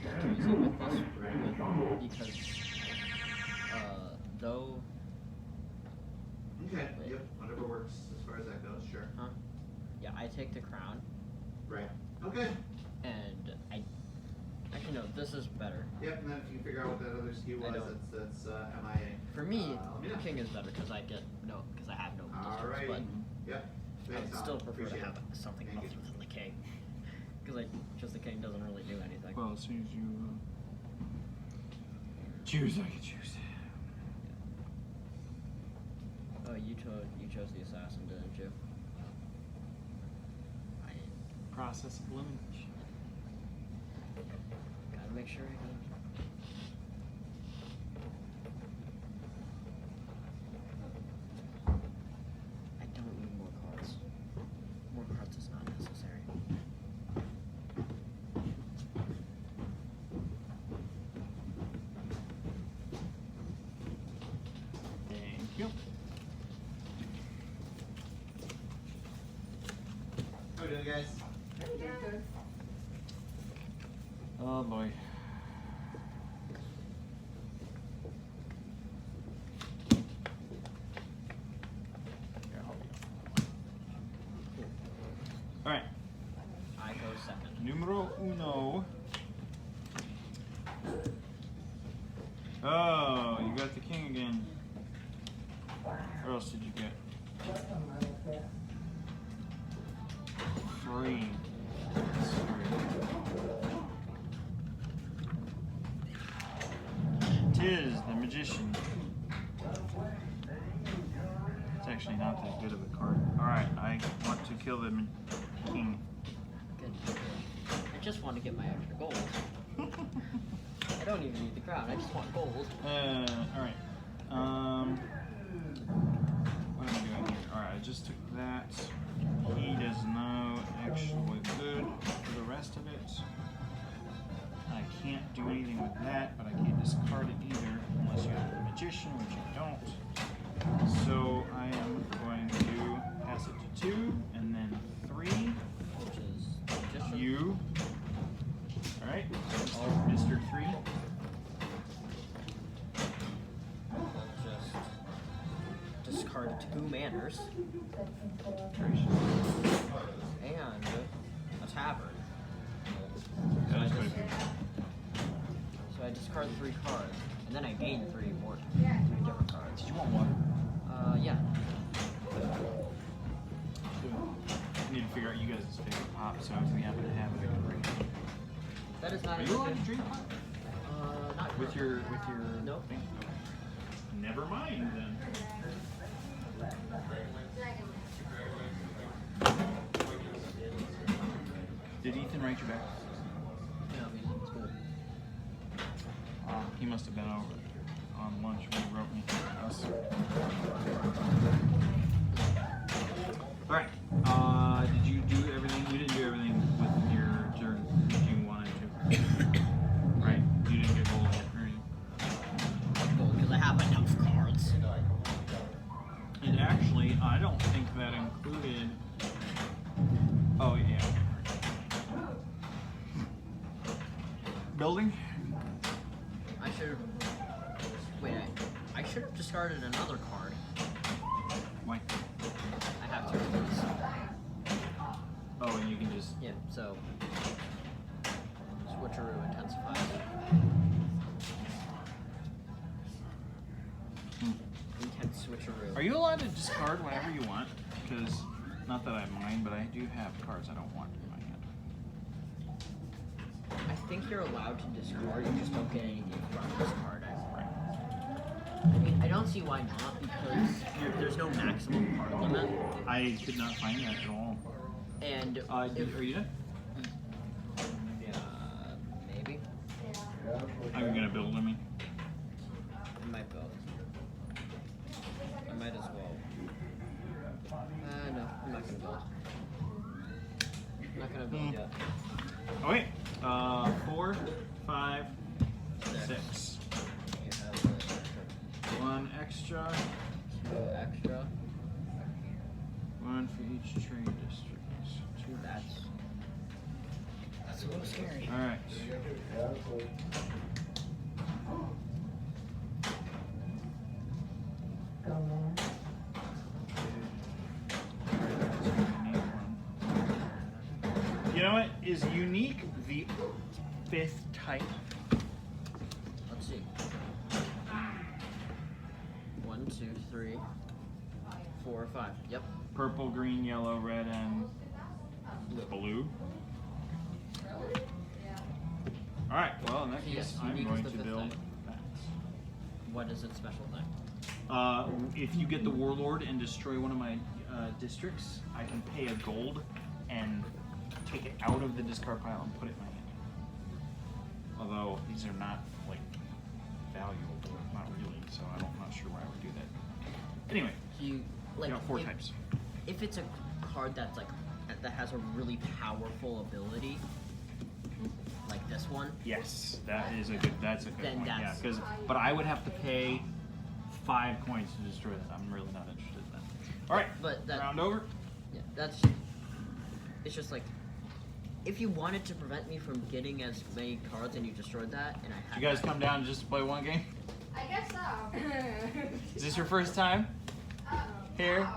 crazy with this because Though, Okay. Wait. Yep. Whatever works as far as that goes. Sure. yeah, I take the crown, Right. Okay. and I. Actually, no, this is better. Yep. And then if you figure out what that other skill I was, don't. that's MIA. For me, let me know. king is better because I get because I have no districts, Alrighty. but Yep. I Thanks, would Tom. still prefer to Appreciate have it. something Thank other you. than the king, because just the king doesn't really do anything. Well, as soon as you choose, I can choose. Oh, you chose the assassin, didn't you? I Process of elimination. gotta make sure I can. I don't need more cards. More cards is not necessary. Thank you. How we doing, guys? Oh boy. Here, I'll help you. All right. I go second. Numero uno. Oh, you got the king again. What else did you get? Three. Tis the magician. It's actually not that good of a card. Alright, I want to kill the king. Good. I just want to get my extra gold. I don't even need the crown. I just want gold. Alright. What am I doing here? Alright, I just took that. He does no actual good for the rest of it. I can't do anything with that, but I can't discard it either unless you have the magician, which I don't. So I am going to pass it to 2 and then 3. Which is magician. You. Alright, Mr. 3. Just discard 2 manners and a tavern. So That is quite a few. I discard 3 cards, and then I gain 3 different cards. Did you want water? Yeah. I need to figure out you guys' favorite pop, so if we happen to have it, I can bring it. That is not Are a you allowed to drink pop? not With your Nope. thing? Okay. Never mind then. Did Ethan write you back? No, he's cool. He must have been over on lunch when he wrote me. Us. Alright. Did you do everything? You didn't do everything with your turn that you wanted to. Right? You didn't get gold yet, right? Gold, because I have enough cards. And actually, I don't think that included. Oh, yeah. Building? I should have. Wait, I should have discarded another card. Why? I have 2 of these. Oh, and you can just. Yeah, so. Switcheroo intensifies. Intense switcheroo. Are you allowed to discard whenever you want? Because, not that I mind, but I do have cards I don't want in my hand. I think you're allowed to discard, you just don't get anything from this card. I mean, I don't see why not, because there's no maximum card limit. I could not find that at all. And Are you done? maybe. I'm gonna build, I mean. I might build. I might as well. No, I'm not gonna build. I'm not gonna build yet. Oh, wait. 4, 5, 6. You have the 1 extra. 2 extra. 1 for each trade district. 2 That's a little scary. Alright. what is unique? The 5th type. Let's see. 1, 2, 3, 4, 5. Yep. Purple, green, yellow, red, and blue. Alright, well in that case, Yes, I'm unique going is to the 5th build type. that. What is its special thing? If you get the Warlord and destroy one of my districts, I can pay a gold and take it out of the discard pile and put it in my hand. Although these are not like valuable, not really, so I'm not sure why I would do that. Anyway, Do you like 4 if, types. If it's a card that's like that has a really powerful ability, like this one, Yes, that's a good Then point. Yeah, that's- because but I would have to pay 5 coins to destroy that. I'm really not interested in that. All right, but that round over. yeah, it's just like if you wanted to prevent me from getting as many cards and you destroyed that, and I had You guys that, come down just to play one game? I guess so. Is this your first time here? No.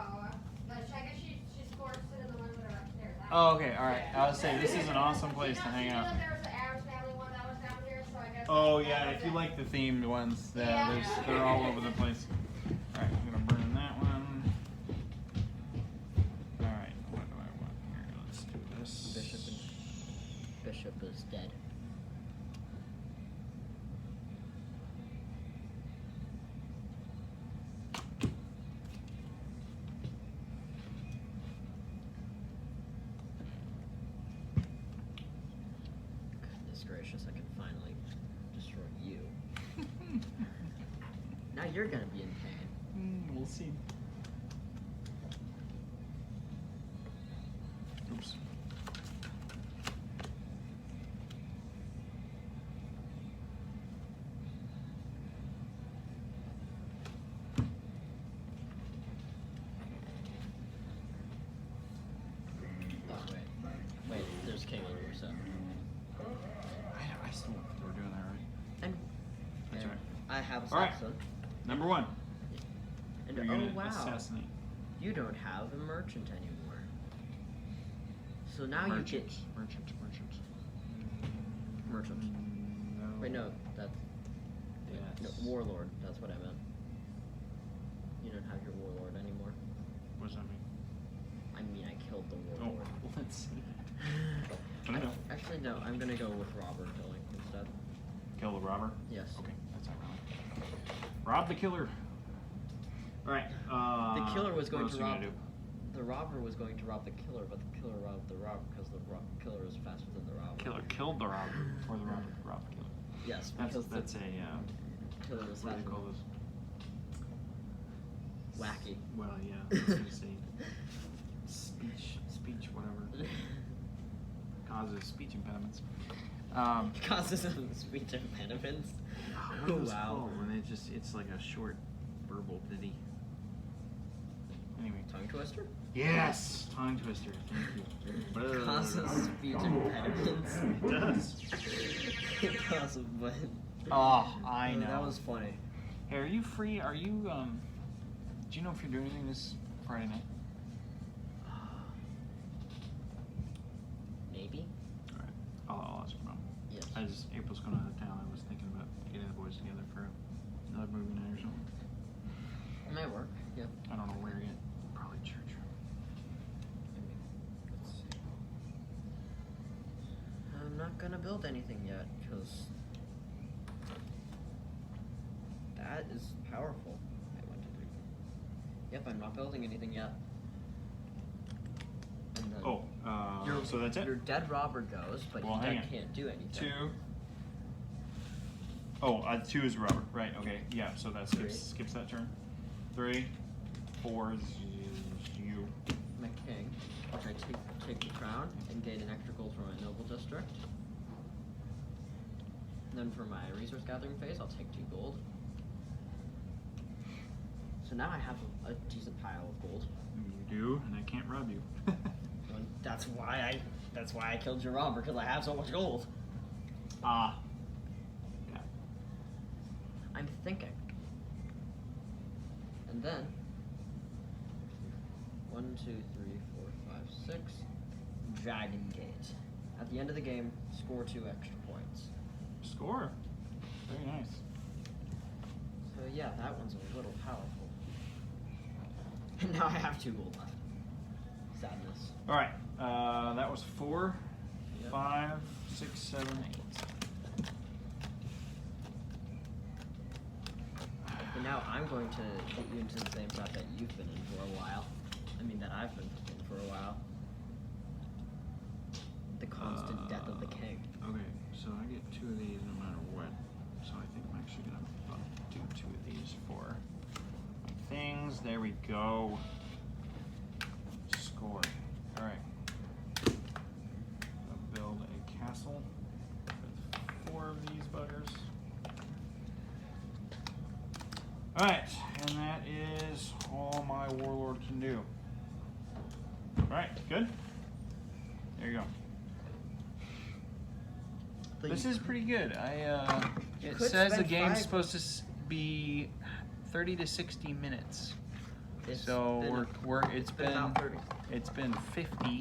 But I guess she's forced to the ones that are upstairs. Oh, okay, all right. I was saying this is an awesome place to hang out. She knew that there was the Adams Family one that was down here, so I guess. Oh that yeah, was if you it. like the themed ones, Yeah. they're all over the place. All right, I'm gonna burn that one. All right, what do I want here? Let's do this. Bishop is dead. Goodness gracious, I can finally destroy you. Now you're gonna be in pain. We'll see. Oops. Oh wait, there's king on your set. I still don't think we're doing that right. And That's and right. I have a All right. Saxon. Number 1. And You're oh gonna wow, assassinate. you don't have a merchant anymore. So now you get Merchant. merchant. No. Wait, no, that's no, Yes. warlord. That's what I meant. You don't have your warlord anymore. What does that mean? I mean, I killed the Oh, warlord. well, let's see. I don't know. Actually, no. I'm gonna go with Robert killing instead. Kill the robber? Yes. Okay, that's ironic. Rob the killer. Alright, The killer was going what else to are you rob. gonna do? The robber was going to rob the killer, but the killer robbed the robber because the killer is faster than the robber. Killer killed the robber, or the robber robbed the killer. Yes, That's because that's the a killer was what do faster. you call this? Wacky. Well, yeah, I was gonna say speech, whatever. Causes speech impediments. Causes some speech impediments. What are those Wow. called when it's like a short verbal ditty. Anyway. Tongue twister? Yes, tongue twister. Thank you. Causes speech impediments. It does. It causes what? Oh, I know. That was funny. Hey, are you free? Are you do you know if you're doing anything this Friday night? Maybe? Alright. I'll ask Mom. Yes. As April's going out of town, I was thinking about getting the boys together for another movie night or something. It might work. Yeah. I don't know where yet. Probably church. Let's see. I'm not gonna build anything yet because that is powerful. I went to do. Yep, I'm not building anything yet. And then Oh, so that's it? Your dead robber goes, but Well, he hang dead on. can't do anything. 2. Oh, 2 is Robert. Right, okay. Yeah, so that Three. skips that turn. 3, 4 is you. My king, which I take the crown and gain an extra gold for my noble district. And then for my resource gathering phase, I'll take 2 gold. So now I have a decent pile of gold. You do, and I can't rob you. And that's why I killed your robber, because I have so much gold. Ah. Yeah. I'm thinking. And then 1, 2, 3, 4, 5, 6. Dragon Gate. At the end of the game, score 2 extra points. Score. Very nice. So yeah, that one's a little powerful. And now I have 2 gold left. Sadness. All right. That was 4, Yep. 5, 6, 7, 8. But now I'm going to get you into the same trap that you've been in for a while. I mean, that I've been in for a while. The constant death of the king. Okay, so I get 2 of these no matter what. So I think I'm actually gonna do 2 of these for my things. There we go. Score. All right. I'll build a castle with 4 of these buggers. All right, and that is all my warlord can do. All right, good. There you go. But This you- is pretty good. You It could says the spend game's 5 supposed to be 30 to 60 minutes. It's So been- it's been about 30. it's been 50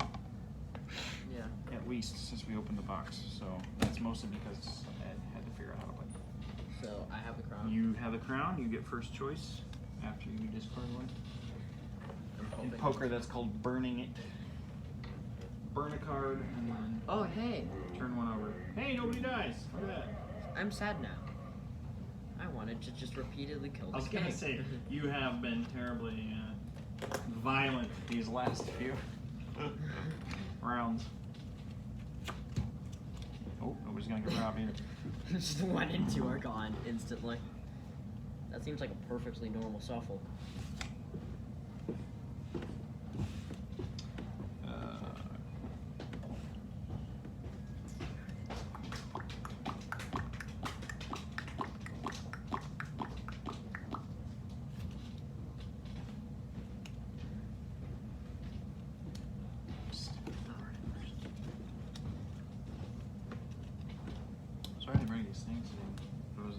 Yeah. at least since we opened the box. So that's mostly because Ed had to figure out how to play. So I have the crown. You have a crown. You get first choice after you discard one. I'm In hoping. poker, that's called burning it. Burn a card and then Oh hey, turn one over. Hey, nobody dies. Look at that. I'm sad now. I wanted to just repeatedly kill the I was king. gonna say you have been terribly violent these last few rounds. Oh, nobody's gonna get robbed either. Just went into our gone instantly. That seems like a perfectly normal shuffle. Sorry I didn't bring these things in. There was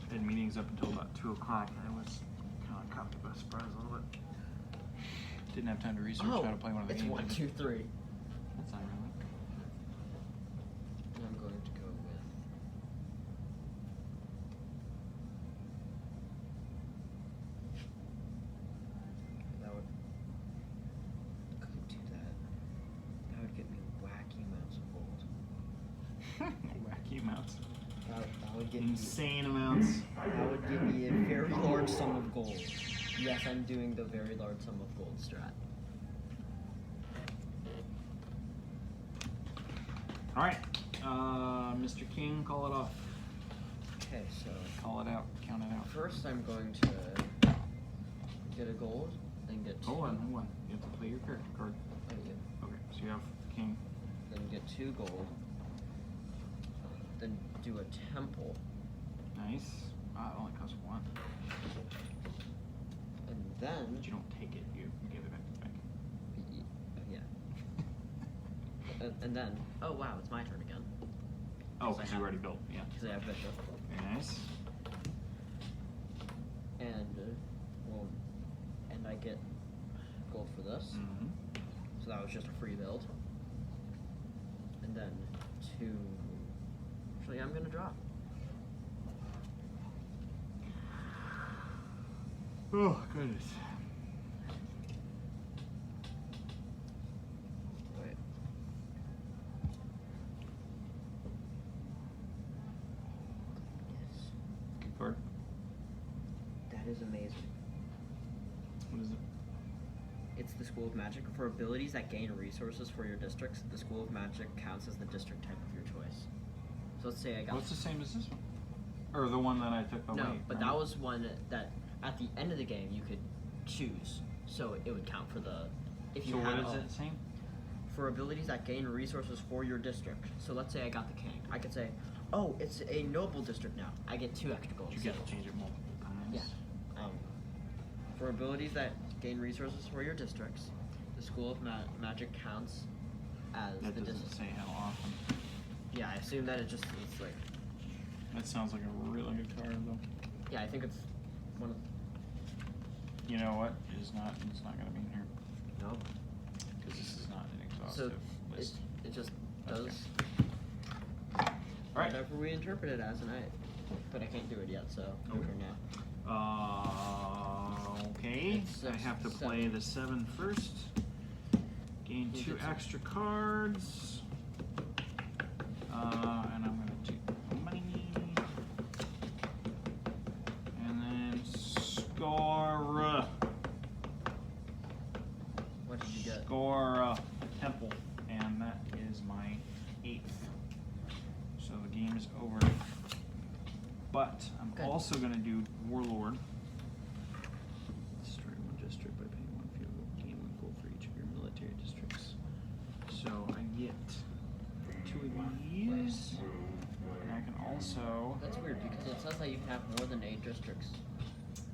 I had meetings up until about 2 o'clock, and I was kind of caught me by surprise a little bit. Didn't have time to research how to play one of the it's games. 1, 2, 3. That's not really. And I'm going to go with. That would. Could do that. That would get me wacky amounts of gold. Wacky amounts. That would get me. Insane amounts. That would give me a very large sum of gold. Yes, I'm doing the very large sum of gold strat. All right, Mr. King, call it off. Okay, so Call it out. Count it out. first I'm going to get a gold, then get 2. Hold on. You have to play your character card. Oh, yeah. Okay, so you have King. Then get 2 gold. Then do a temple, Nice. It only costs 1. and then But you don't take it. You give it back to the bank. yeah. And then oh wow, it's my turn again. Oh, I because you have- already built. Yeah. Because I have bishop, Very nice. and and I get gold for this. Mm-hmm. So that was just a free build. And then 2. Actually, I'm gonna draw. Oh, goodness. Wait. Yes. Good card. That is amazing. What is it? It's the School of Magic. For abilities that gain resources for your districts, the School of Magic counts as the district type of your choice. So let's say I got. What's the same as this one? Or the one that I took away? No, but that remember? was one that at the end of the game you could choose, so it would count for the. If you So had what is a- it saying? For abilities that gain resources for your district. So let's say I got the king. I could say, oh, it's a noble district now. I get 2 extra gold. You get to change it multiple times. Yeah. For abilities that gain resources for your districts, the School of Magic counts as That the doesn't district. say how often. Yeah, I assume that it's like. That sounds like a really good card, though. Yeah, I think it's one of. You know what? It's not going to be in here. No. Because this is not an So exhaustive list. it just Those. Alright. Whatever we interpret it as, and but I can't do it yet, so Okay. over now. Okay. It's I have to play the 7 first. Gain You 2 get some. extra cards. And I'm gonna take money. And then score. What did you get? Score a temple, and that is my 8th. So the game is over. But I'm Good. also going to do Warlord. Destroy 1 district by paying 1 field goal. Gain 1 gold for each of your military districts. So I get 2 of these. And I can also, That's weird because it says that you can have more than 8 districts.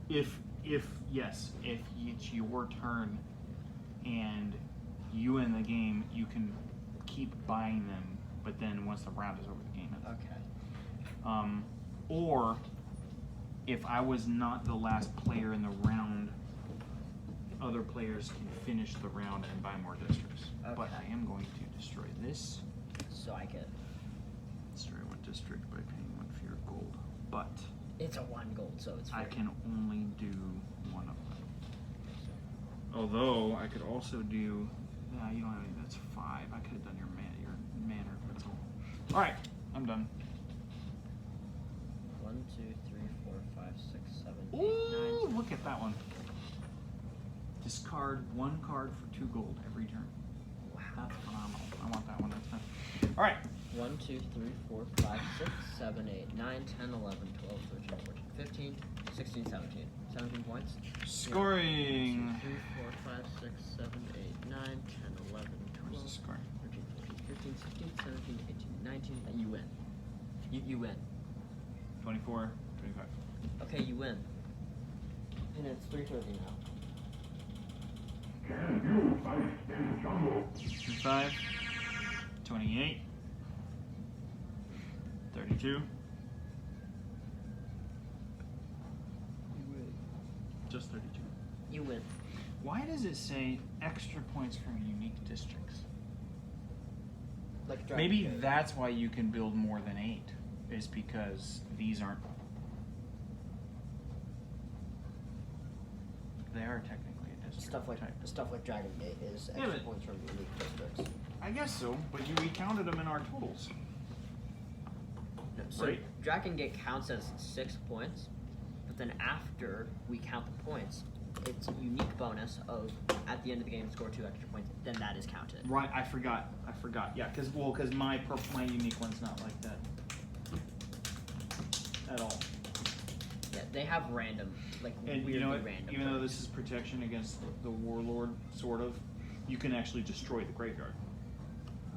if it's your turn and you win the game, you can keep buying them, but then once the round is over, the game ends. Okay. Or if I was not the last player in the round, other players can finish the round and buy more districts. But Okay. I am going to destroy this. So I get. Destroy 1 district by paying 1 for your gold. But It's a 1 gold, so it's. I free. can only do 1 of them. Although I could also do. Yeah, you don't have any. That's 5. I could have done your manor. That's all. All right, I'm done. 1, 2, 3, 4, 5, 6, 7, 8, Ooh, 9. look at that one. Discard 1 card for 2 gold every turn. Wow. That's phenomenal. I want that one. That's fun. All right. 1, 2, 3, 4, 5, 6, 7, 8, 9, 10, 11, 12, 13, 14, 15, 16, 17. 17 points. Scoring. 1, 2, 3, 4, 5, 6, 7, 8, 9, 10, 11, Where's 12, the score? 13, 14, 15, 16, 17, 18, 19. And you win. You win. 24, 25. Okay, you win. And it's 3:30 now. 25, 28, 32. You win. Just 32. You win. Why does it say extra points from unique districts? Like Dragon Maybe Gate. that's why you can build more than 8, is because these aren't. They are technically a district. Stuff like Dragon Gate is Yeah, extra but- points from unique districts. I guess so, but we counted them in our totals. No, so Right. Dragon Gate counts as 6 points, but then after we count the points, it's a unique bonus of at the end of the game score 2 extra points. Then that is counted. Right, I forgot. Yeah, because my unique one's not like that at all. Yeah, they have random, like And weirdly you know what? random. Even though bonus. this is protection against the warlord, sort of, you can actually destroy the graveyard.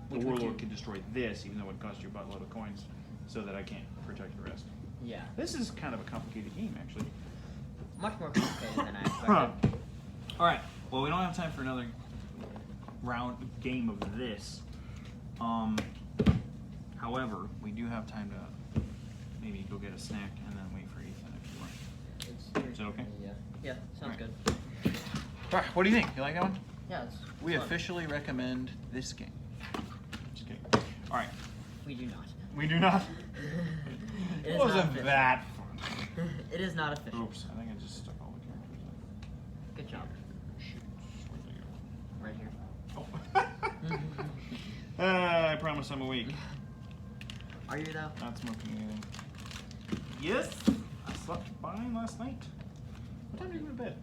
The Which would warlord do- can destroy this, even though it costs you a buttload of coins, so that I can't protect the rest. Yeah, This is kind of a complicated game, actually. much more complicated than I expected. All right. Well, we don't have time for another game of this. However, we do have time to maybe go get a snack and then wait for Ethan if you want. It's Is that okay? Yeah, sounds Alright. good. All right. What do you think? You like that one? Yeah, it's We fun. officially recommend this game. Just kidding. All right. We do not. We do not. It It is wasn't not official. that fun. It is not official. Oops. I think I just stuck all the characters in. Good job. Shoot. Where'd they go? Right here. Oh. I promise I'm awake. Are you though? Not smoking anything. Yes. I slept fine last night. What time did you go to bed?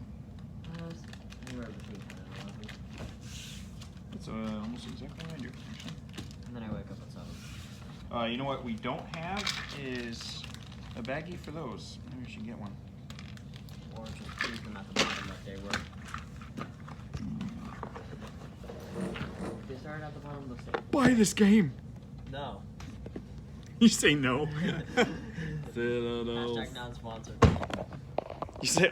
Anywhere between 10 and 11. That's almost exactly what I do, actually. And then I wake up at 7. You know what we don't have is a baggie for those. Maybe we should get one. Or just leave them at the bottom like they were. They started at the bottom of the same. Buy this game. No. You say no. Hashtag non-sponsored. You say